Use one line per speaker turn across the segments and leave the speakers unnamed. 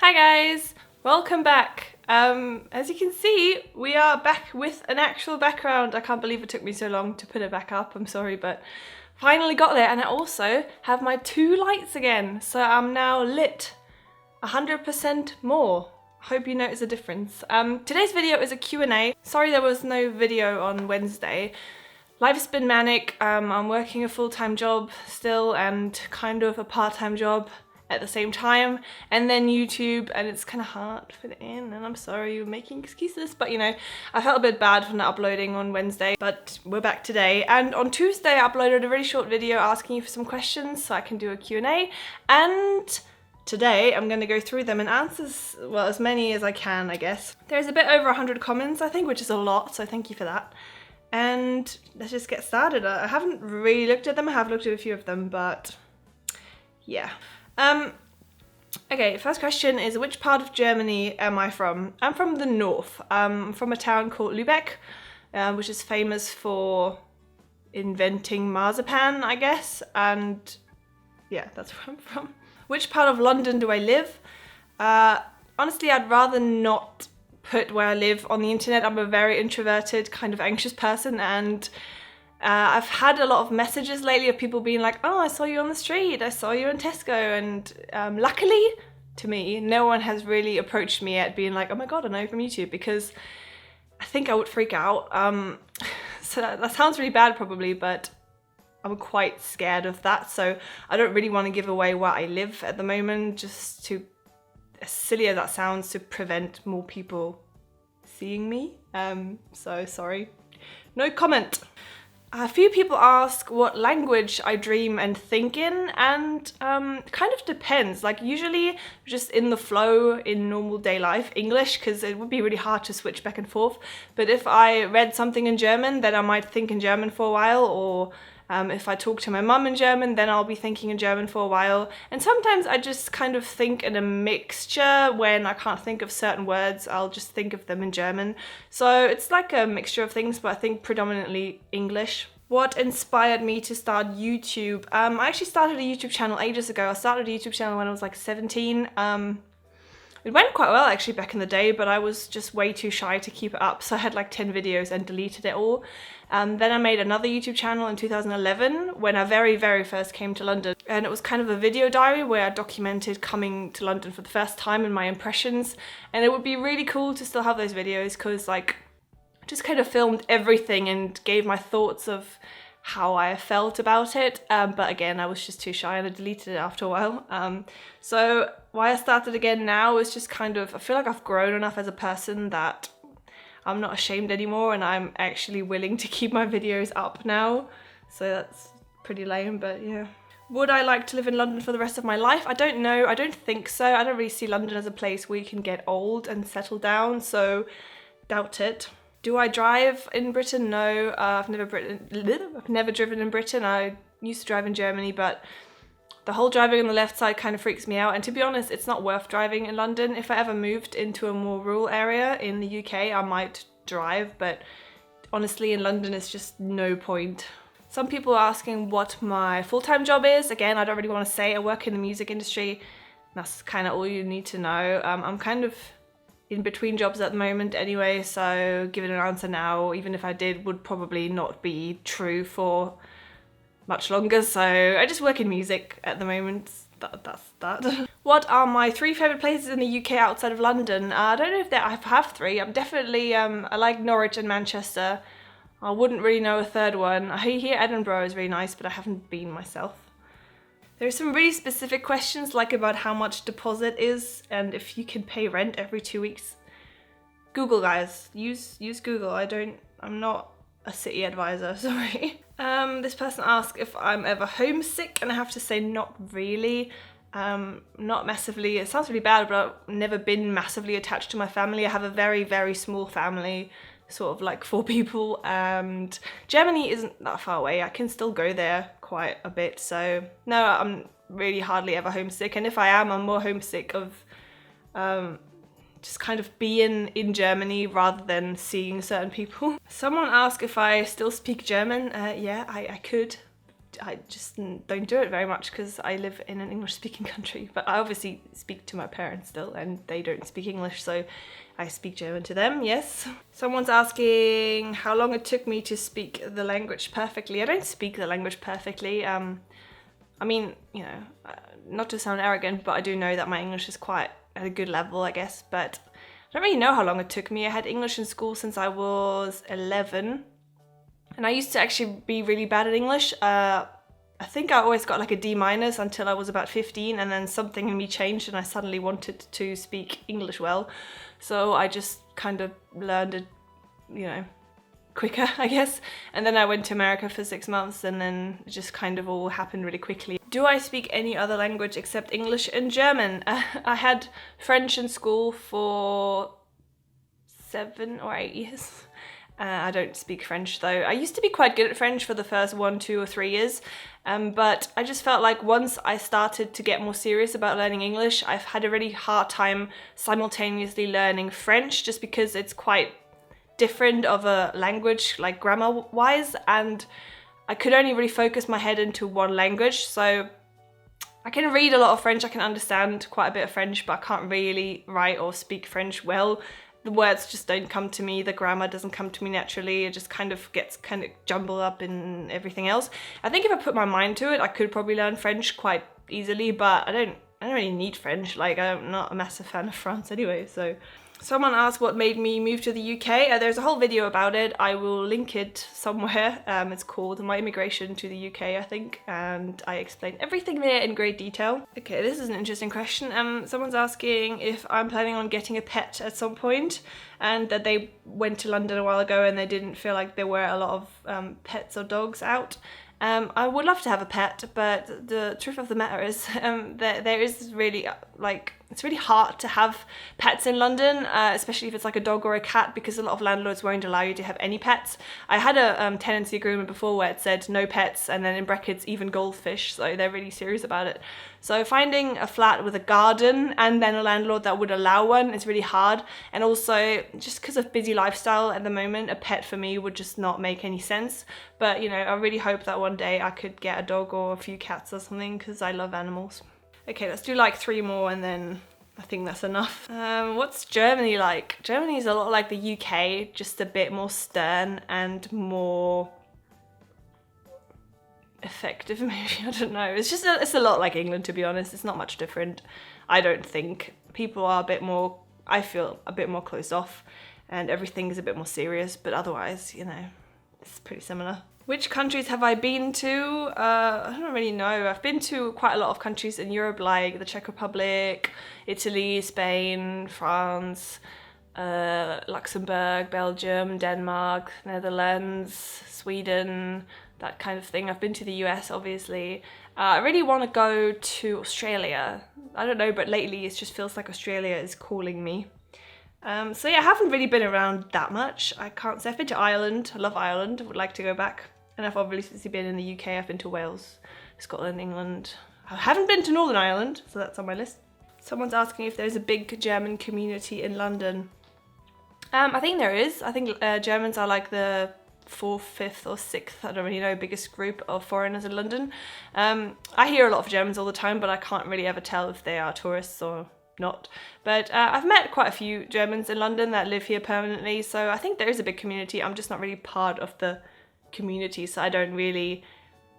Hi guys, welcome back. As you can see, we are back with an actual background. I can't believe it took me so long to put it back up, I'm sorry, but finally got there. And I also have my two lights again, so I'm now lit 100% more. Hope you notice a difference. Today's video is a Q&A. Sorry there was no video on Wednesday. Life's been manic. I'm working a full-time job still and kind of a part-time job at the same time, and then YouTube, and it's kind of hard to fit it in, and I'm sorry you're making excuses, but you know, I felt a bit bad for not uploading on Wednesday, but we're back today. And on Tuesday I uploaded a really short video asking you for some questions so I can do a Q&A, and today I'm going to go through them and answer, well, as many as I can, I guess. There's a bit over 100 comments, I think, which is a lot, so thank you for that. And let's just get started. I haven't really looked at them. I have looked at a few of them, but yeah. Okay, first question is, which part of Germany am I from? I'm from the north. I'm from a town called Lübeck, which is famous for inventing marzipan, I guess, and yeah, that's where I'm from. Which part of London do I live? Honestly, I'd rather not put where I live on the internet. I'm a very introverted, kind of anxious person, and I've had a lot of messages lately of people being like, oh, I saw you on the street, I saw you in Tesco, and luckily to me, no one has really approached me yet being like, oh my god, I know you from YouTube, because I think I would freak out. So that sounds really bad probably, but I'm quite scared of that, so I don't really want to give away where I live at the moment, just to, as silly as that sounds, to prevent more people seeing me. So sorry. No comment. A few people ask what language I dream and think in, and kind of depends. Like, usually just in the flow in normal day life, English, because it would be really hard to switch back and forth. But if I read something in German, then I might think in German for a while, or if I talk to my mum in German, then I'll be thinking in German for a while. And sometimes I just kind of think in a mixture. When I can't think of certain words, I'll just think of them in German. So it's like a mixture of things, but I think predominantly English. What inspired me to start YouTube? I actually started a YouTube channel ages ago. I started a YouTube channel when I was like 17. It went quite well actually back in the day, but I was just way too shy to keep it up. So I had like 10 videos and deleted it all. Then I made another YouTube channel in 2011 when I very, very first came to London. And it was kind of a video diary where I documented coming to London for the first time and my impressions. And it would be really cool to still have those videos, because like, I just kind of filmed everything and gave my thoughts of how I felt about it, but again, I was just too shy and I deleted it after a while. So why I started again now is just kind of, I feel like I've grown enough as a person that I'm not ashamed anymore, and I'm actually willing to keep my videos up now. So that's pretty lame, but yeah. Would I like to live in London for the rest of my life? I don't know, I don't think so. I don't really see London as a place where you can get old and settle down, so doubt it. Do I drive in Britain? No, I've never driven in Britain. I used to drive in Germany, but the whole driving on the left side kind of freaks me out. And to be honest, it's not worth driving in London. If I ever moved into a more rural area in the UK, I might drive, but honestly, in London, it's just no point. Some people are asking what my full-time job is. Again, I don't really want to say. I work in the music industry. That's kind of all you need to know. I'm kind of in between jobs at the moment anyway, so giving an answer now, even if I did, would probably not be true for much longer. So I just work in music at the moment. That's that. What are my 3 favourite places in the UK outside of London? I don't know if I have 3. I'm definitely, I like Norwich and Manchester. I wouldn't really know a third one. I hear Edinburgh is really nice, but I haven't been myself. There are some really specific questions, like about how much deposit is and if you can pay rent every 2 weeks. Google, guys. Use Google. I'm not a city advisor, sorry. This person asked if I'm ever homesick, and I have to say not really. Not massively. It sounds really bad, but I've never been massively attached to my family. I have a very, very small family, sort of like 4 people, and Germany isn't that far away. I can still go there quite a bit, so no, I'm really hardly ever homesick, and if I am, I'm more homesick of just kind of being in Germany rather than seeing certain people. Someone asked if I still speak German. Yeah, I could. just don't do it very much because I live in an English-speaking country. But I obviously speak to my parents still, and they don't speak English, so I speak German to them, yes. Someone's asking how long it took me to speak the language perfectly. I don't speak the language perfectly. I mean, you know, not to sound arrogant, but I do know that my English is quite at a good level, I guess. But I don't really know how long it took me. I had English in school since I was 11. And I used to actually be really bad at English. I think I always got like a D- until I was about 15, and then something in me changed and I suddenly wanted to speak English well. So I just kind of learned it, you know, quicker, I guess. And then I went to America for 6 months, and then it just kind of all happened really quickly. Do I speak any other language except English and German? I had French in school for 7 or 8 years. I don't speak French though. I used to be quite good at French for the first 1, 2 or 3 years, but I just felt like once I started to get more serious about learning English, I've had a really hard time simultaneously learning French, just because it's quite different of a language, like grammar-wise, and I could only really focus my head into one language. So I can read a lot of French, I can understand quite a bit of French, but I can't really write or speak French well. The words just don't come to me, the grammar doesn't come to me naturally, it just kind of gets kind of jumbled up in everything else. I think if I put my mind to it, I could probably learn French quite easily, but I don't really need French. Like, I'm not a massive fan of France anyway, so. Someone asked what made me move to the UK. There's a whole video about it. I will link it somewhere. It's called My Immigration to the UK, I think, and I explain everything there in great detail. Okay, this is an interesting question. Someone's asking if I'm planning on getting a pet at some point, and that they went to London a while ago and they didn't feel like there were a lot of pets or dogs out. I would love to have a pet, but the truth of the matter is that there is really, like, it's really hard to have pets in London, especially if it's like a dog or a cat, because a lot of landlords won't allow you to have any pets. I had a tenancy agreement before where it said no pets, and then in brackets even goldfish, so they're really serious about it. So finding a flat with a garden and then a landlord that would allow one is really hard, and also just because of busy lifestyle at the moment, a pet for me would just not make any sense. But you know, I really hope that one day I could get a dog or a few cats or something, because I love animals. Okay, let's do like 3 more and then I think that's enough. What's Germany like? Germany is a lot like the UK, just a bit more stern and more effective, maybe. I don't know. It's just it's a lot like England, to be honest. It's not much different, I don't think. People are a bit more, I feel, a bit more closed off, and everything is a bit more serious, but otherwise, you know, it's pretty similar. Which countries have I been to? I don't really know. I've been to quite a lot of countries in Europe, like the Czech Republic, Italy, Spain, France, Luxembourg, Belgium, Denmark, Netherlands, Sweden, that kind of thing. I've been to the US, obviously. I really want to go to Australia. I don't know, but lately it just feels like Australia is calling me. So yeah, I haven't really been around that much. I can't say. I've been to Ireland. I love Ireland. I would like to go back. And I've obviously been in the UK. I've been to Wales, Scotland, England. I haven't been to Northern Ireland, so that's on my list. Someone's asking if there's a big German community in London. I think there is. I think Germans are like the 4th, 5th or 6th, I don't really know, biggest group of foreigners in London. I hear a lot of Germans all the time, but I can't really ever tell if they are tourists or not. But I've met quite a few Germans in London that live here permanently, so I think there is a big community. I'm just not really part of the community, so I don't really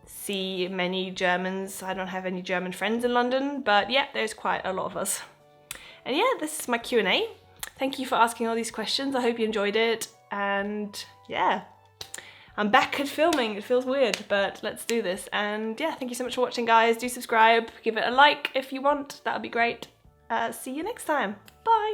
see many Germans. I don't have any German friends in London, but yeah, there's quite a lot of us. And yeah, this is my Q&A. Thank you for asking all these questions. I hope you enjoyed it, and yeah, I'm back at filming. It feels weird, but let's do this. And yeah, thank you so much for watching, guys. Do subscribe, give it a like if you want, that would be great. See you next time. Bye.